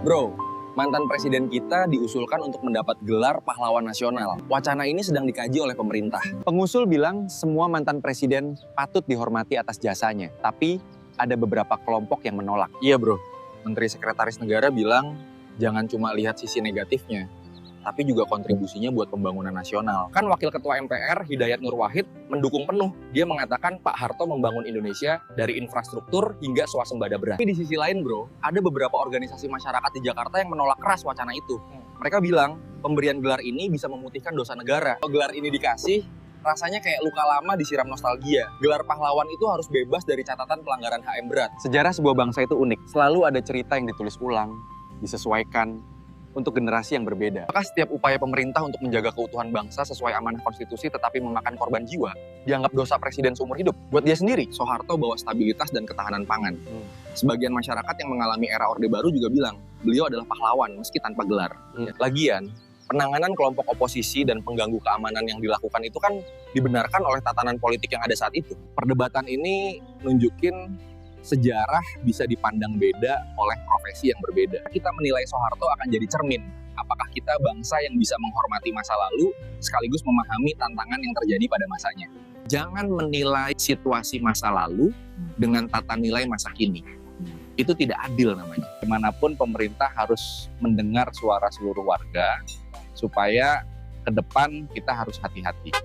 Bro, mantan presiden kita diusulkan untuk mendapat gelar pahlawan nasional. Wacana ini sedang dikaji oleh pemerintah. Pengusul bilang semua mantan presiden patut dihormati atas jasanya, tapi ada beberapa kelompok yang menolak. Iya bro, Menteri Sekretaris Negara bilang jangan cuma lihat sisi negatifnya, tapi juga kontribusinya buat pembangunan nasional. Kan Wakil Ketua MPR Hidayat Nur Wahid mendukung penuh. Dia mengatakan Pak Harto membangun Indonesia dari infrastruktur hingga swasembada beras. Tapi di sisi lain bro, ada beberapa organisasi masyarakat di Jakarta yang menolak keras wacana itu. Mereka bilang pemberian gelar ini bisa memutihkan dosa negara. Kalau gelar ini dikasih, rasanya kayak luka lama disiram nostalgia. Gelar pahlawan itu harus bebas dari catatan pelanggaran HM berat. Sejarah sebuah bangsa itu unik. Selalu ada cerita yang ditulis ulang, disesuaikan untuk generasi yang berbeda. Apakah setiap upaya pemerintah untuk menjaga keutuhan bangsa sesuai amanah konstitusi tetapi memakan korban jiwa dianggap dosa presiden seumur hidup? Buat dia sendiri, Soeharto bawa stabilitas dan ketahanan pangan. Sebagian masyarakat yang mengalami era Orde Baru juga bilang beliau adalah pahlawan meski tanpa gelar. Lagian, penanganan kelompok oposisi dan pengganggu keamanan yang dilakukan itu kan dibenarkan oleh tatanan politik yang ada saat itu. Perdebatan ini nunjukin sejarah bisa dipandang beda oleh profesi yang berbeda. Kita menilai Soeharto akan jadi cermin. Apakah kita bangsa yang bisa menghormati masa lalu sekaligus memahami tantangan yang terjadi pada masanya. Jangan menilai situasi masa lalu dengan tata nilai masa kini. Itu tidak adil namanya. Dimanapun pemerintah harus mendengar suara seluruh warga supaya ke depan kita harus hati-hati.